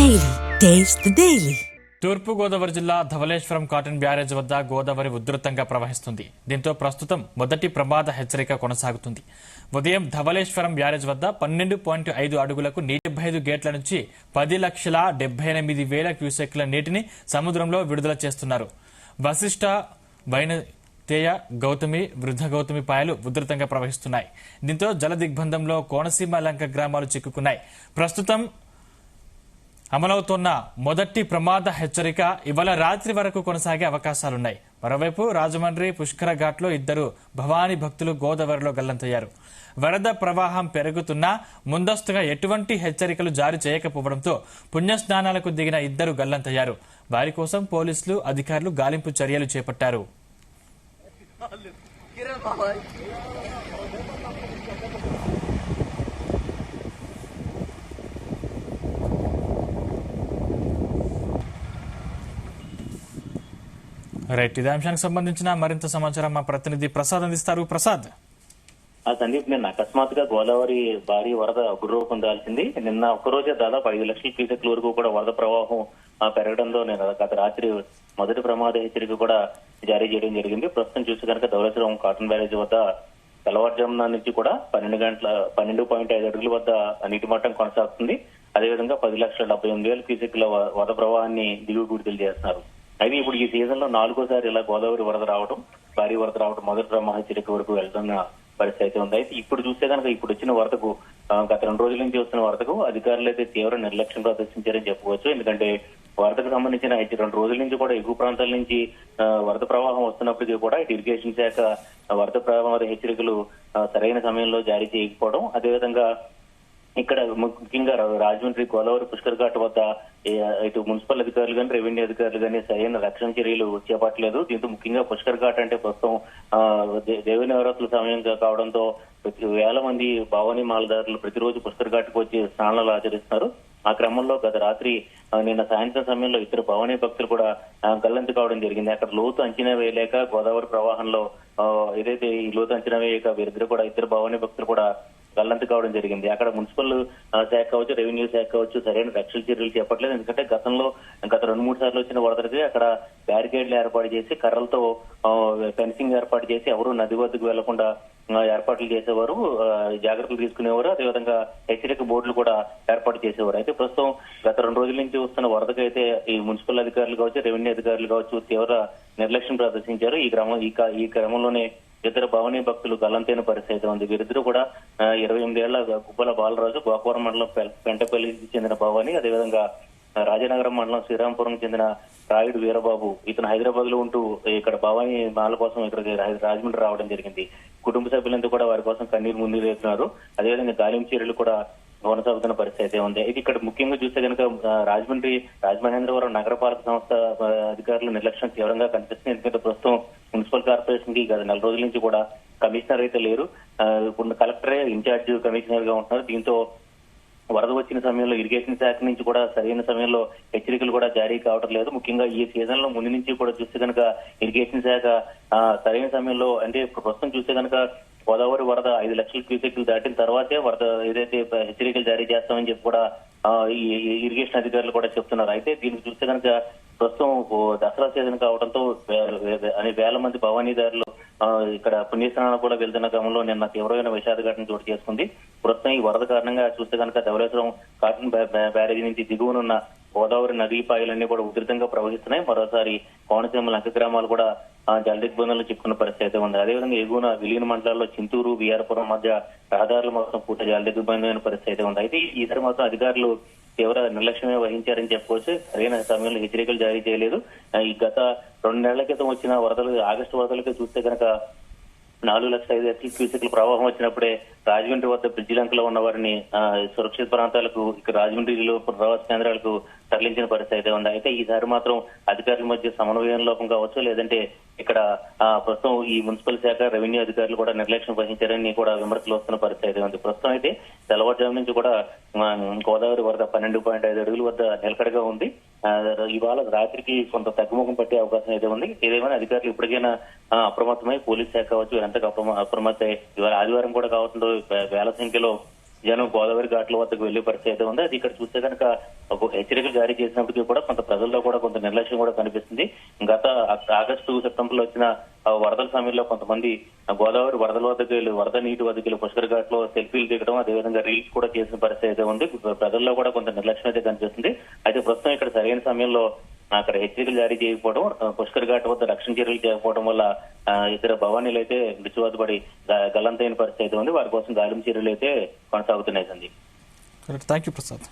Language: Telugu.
Daily. Taste the Daily. తూర్పు గోదావరి జిల్లా ధవళేశ్వరం కాటన్ బ్యారేజ్ వద్ద గోదావరి ఉధృతంగా ప్రవహిస్తుంది. దీంతో ప్రస్తుతం మొదటి ప్రమాద హెచ్చరిక కొనసాగుతుంది. ఉదయం ధవళేశ్వరం బ్యారేజ్ వద్ద 12.5 అడుగులకు 75 గేట్ల నుంచి 10,78,000 క్యూసెక్ల నీటిని సముద్రంలో విడుదల చేస్తున్నారు. వశిష్ట, వైనతేయ, గౌతమి, వృద్ధ గౌతమి పాయలు ఉధృతంగా ప్రవహిస్తున్నాయి. దీంతో జల దిగ్బంధంలో కోనసీమ లంక గ్రామాలు చిక్కుకున్నాయి. ప్రస్తుతం అమలవుతున్న మొదటి ప్రమాద హెచ్చరిక ఇవాళ రాత్రి వరకు కొనసాగే అవకాశాలున్నాయి. మరోవైపు రాజమండ్రి పుష్కర ఘాట్లో 2 భవానీ భక్తులు గోదావరిలో గల్లంతయ్యారు. వరద ప్రవాహం పెరుగుతున్నా ముందస్తుగా ఎటువంటి హెచ్చరికలు జారీ చేయకపోవడంతో పుణ్యస్నానాలకు దిగిన 2 గల్లంతయ్యారు. వారి కోసం పోలీసులు, అధికారులు గాలింపు చర్యలు చేపట్టారు. రైట్, ఇదే అంశానికి సంబంధించిన మరింత సమాచారం మా ప్రతినిధి ప్రసాద్ అందిస్తారు. ప్రసాద్. సందీప్, నిన్న అకస్మాత్తుగా గోదావరి భారీ వరద గుర్రూపం దాల్చింది. నిన్న ఒక్కరోజే దాదాపు 5 లక్షల క్యూసెక్ల వరకు కూడా వరద ప్రవాహం పెరగడంతో నేను గత రాత్రి మొదటి ప్రమాద హెచ్చరిక కూడా జారీ చేయడం జరిగింది. ప్రస్తుతం చూస్తే కనుక ధవళేశ్వరం కాటన్ బ్యారేజ్ వద్ద తెల్లవారుజామున నుంచి కూడా 12.5 అడుగుల వద్ద నీటి మట్టం కొనసాగుతుంది. అదేవిధంగా 10,78,000 క్యూసెక్ల వరద ప్రవాహాన్ని దిగువ విడుదల చేస్తున్నారు. అయితే ఇప్పుడు ఈ సీజన్ లో 4వ ఇలా గోదావరి వరద రావడం, భారీ వరద రావడం, మొదటి ప్రమాద హెచ్చరిక వరకు వెళ్తున్న పరిస్థితి అయితే ఉంది. అయితే ఇప్పుడు చూస్తే కనుక ఇప్పుడు వచ్చిన వరదకు, గత 2 రోజుల నుంచి వస్తున్న వరదకు అధికారులు అయితే తీవ్ర నిర్లక్ష్యం ప్రదర్శించారని చెప్పవచ్చు. ఎందుకంటే వరదకు సంబంధించిన 2 రోజుల నుంచి కూడా ఎగువ ప్రాంతాల నుంచి వరద ప్రవాహం వస్తున్నప్పటికీ కూడా ఇరిగేషన్ శాఖ వరద ప్రమాద హెచ్చరికలు సరైన సమయంలో జారీ చేయకపోవడం, అదేవిధంగా ఇక్కడ ముఖ్యంగా రాజమండ్రి గోదావరి పుష్కర్ ఘాట్ వద్ద ఇటు మున్సిపల్ అధికారులు కానీ, రెవెన్యూ అధికారులు కానీ సరైన రక్షణ చర్యలు చేపట్టలేదు. దీంతో ముఖ్యంగా పుష్కర్ ఘాట్ అంటే ప్రస్తుతం దేవి నవరాత్రుల సమయం కావడంతో వేల మంది భవానీ మాలదారులు ప్రతిరోజు పుష్కర్ ఘాట్కి వచ్చి స్నానాలు ఆచరిస్తున్నారు. ఆ క్రమంలో గత రాత్రి నిన్న సాయంత్రం సమయంలో 2 భవానీ భక్తులు కూడా గల్లంతు కావడం జరిగింది. అక్కడ లోతు అంచనా వేయలేక గోదావరి ప్రవాహంలో ఏదైతే ఈ లోతు అంచనా వేయక వీరిద్దరు కూడా 2 భవానీ భక్తులు కూడా గల్లంతు కావడం జరిగింది. అక్కడ మున్సిపల్ శాఖ కావచ్చు, రెవెన్యూ శాఖ కావచ్చు సరైన రక్షణ చర్యలు చేపట్టలేదు. ఎందుకంటే గత 2-3 సార్లు వచ్చిన వరదలకి అక్కడ బ్యారికేడ్లు ఏర్పాటు చేసి, కర్రలతో ఫెన్సింగ్ ఏర్పాటు చేసి ఎవరు నది వద్దకు వెళ్లకుండా ఏర్పాట్లు చేసేవారు, జాగ్రత్తలు తీసుకునేవారు. అదేవిధంగా హెచ్చరిక బోర్డులు కూడా ఏర్పాటు చేసేవారు. అయితే ప్రస్తుతం గత 2 రోజుల నుంచి వస్తున్న వరదకైతే ఈ మున్సిపల్ అధికారులు కావచ్చు, రెవెన్యూ అధికారులు కావచ్చు తీవ్ర నిర్లక్ష్యం ప్రదర్శించారు. ఈ క్రమంలోనే 2 భవానీ భక్తులు గల్లంతైన పరిస్థితి ఉంది. వీరిద్దరూ కూడా 28 ఏళ్ల గుబ్బల బాలరాజు, గోకవరం మండలం పెంటపల్లికి చెందిన భవానీ, అదేవిధంగా రాజనగరం మండలం శ్రీరాంపురం చెందిన రాయుడు వీరబాబు. ఇతను హైదరాబాద్ లో ఉంటూ ఇక్కడ భవానీ మాల కోసం ఇక్కడికి రాజమండ్రి రావడం జరిగింది. కుటుంబ సభ్యులంతా కూడా వారి కోసం కన్నీరు ముందుకు. అదేవిధంగా గాలింపు చర్యలు కూడా కొనసాగుతున్న పరిస్థితి ఉంది. ఇది ఇక్కడ ముఖ్యంగా చూస్తే కనుక రాజమహేంద్రవరం నగరపాలక సంస్థ అధికారుల నిర్లక్ష్యం తీవ్రంగా కనిపిస్తుంది. ఎందుకంటే ప్రస్తుతం మున్సిపల్ కార్పొరేషన్ కి గత 4 రోజుల నుంచి కూడా కమిషనర్ అయితే లేరు. కలెక్టరే ఇన్ఛార్జ్ కమిషనర్ గా ఉంటున్నారు. దీంతో వరద వచ్చిన సమయంలో ఇరిగేషన్ శాఖ నుంచి కూడా సరైన సమయంలో హెచ్చరికలు కూడా జారీ కావడం లేదు. ముఖ్యంగా ఈ సీజన్ లో ముందు నుంచి కూడా చూస్తే కనుక ఇరిగేషన్ శాఖ సరైన సమయంలో, అంటే ప్రస్తుతం చూస్తే కనుక గోదావరి వరద 5 లక్షల క్యూసెక్లు దాటిన తర్వాతే వరద ఏదైతే హెచ్చరికలు జారీ చేస్తామని చెప్పి కూడా ఈ ఇరిగేషన్ అధికారులు కూడా చెప్తున్నారు. అయితే దీనికి చూస్తే కనుక ప్రస్తుతం దసరా సీజన్ కావడంతో వేల మంది భవానీదారులు ఇక్కడ పుణ్యస్నానం కూడా వెళ్తున్న క్రమంలో నిన్న తీవ్రమైన విషాద ఘటన చోటు చేసుకుంది. ప్రస్తుతం ఈ వరద కారణంగా చూస్తే కనుక ధవళేశ్వరం కాటన్ బ్యారేజీ నుంచి దిగువనున్న గోదావరి నదీ పాయలన్నీ కూడా ఉధృతంగా ప్రవహిస్తున్నాయి. మరోసారి కోనసీమ లంక గ్రామాలు కూడా జలదిగ్బంధంలో చిక్కుకున్న పరిస్థితి ఉంది. అదేవిధంగా ఎగువన విలీన మండలాల్లో చింతూరు, విఆర్పురం మధ్య రహదారులు మొత్తం పూర్తి జలదిగ్బంధమైన పరిస్థితి ఉంది. అయితే ఈసారి మాత్రం అధికారులు తీవ్ర నిర్లక్ష్యమే వహించారని చెప్పుకోవచ్చు. సరైన సమయంలో హెచ్చరికలు జారీ చేయలేదు. ఈ గత 2 నెలల క్రితం వచ్చిన వరదలు, ఆగస్టు వరదలకి చూస్తే కనుక 4,05,000 క్యూసెక్ల ప్రవాహం వచ్చినప్పుడే రాజమండ్రి వద్ద బ్రిడ్జి లంకలో ఉన్న వారిని సురక్షిత ప్రాంతాలకు, ఇక్కడ రాజమండ్రిలో ప్రవాస కేంద్రాలకు తరలించిన పరిస్థితి ఉంది. అయితే ఈసారి మాత్రం అధికారుల మధ్య సమన్వయం లోపం కావచ్చు, లేదంటే ఇక్కడ ప్రస్తుతం ఈ మున్సిపల్ శాఖ, రెవెన్యూ అధికారులు కూడా నిర్లక్ష్యం వహించారని కూడా విమర్శలు వస్తున్న పరిస్థితి ఉంది. ప్రస్తుతం అయితే తెల్లవారుజాము నుంచి కూడా గోదావరి వరద 12.5 అడుగుల వద్ద నిలకడగా ఉంది. ఇవాళ రాత్రికి కొంత తగ్గుముఖం పట్టే అవకాశం అయితే ఉంది. ఏదేమైనా అధికారులు ఇప్పటికైనా అప్రమత్తమై, పోలీస్ శాఖ కావచ్చు వీరంతా అప్రమత్తమై, ఇవాళ ఆదివారం కూడా కావడంతో వేల సంఖ్యలో జనం గోదావరి ఘాట్ల వద్దకు వెళ్లే పరిస్థితి అయితే ఉంది. అది ఇక్కడ చూస్తే కనుక హెచ్చరికలు జారీ చేసినప్పటికీ కూడా కొంత ప్రజల్లో కూడా కొంత నిర్లక్ష్యం కూడా కనిపిస్తుంది. గత ఆగస్టు సెప్టెంబర్ లో వచ్చిన వరదల సమయంలో కొంతమంది గోదావరి వరదల వద్దకు వెళ్ళి వరద నీటి వద్దకు వెళ్ళి పుష్కర్ ఘాట్ లో సెల్ఫీలు దిగడం, అదేవిధంగా రీల్స్ కూడా చేసిన పరిస్థితి అయితే ఉంది. ప్రజల్లో కూడా కొంత నిర్లక్ష్యం అయితే కనిపిస్తుంది. అయితే ప్రస్తుతం ఇక్కడ సరైన సమయంలో అక్కడ హెచ్చరికలు జారీ చేయకపోవడం, పుష్కర్ ఘాట్ వద్ద రక్షణ చర్యలు చేయకపోవడం వల్ల ఇద్దరు భవానీలు అయితే మృత్యువాత పడి గల్లంతైన పరిస్థితి అయితే ఉంది. వారి కోసం గాలింపు చర్యలు అయితే కొనసాగుతున్నాయి. సందీప్. Thank you Prasad.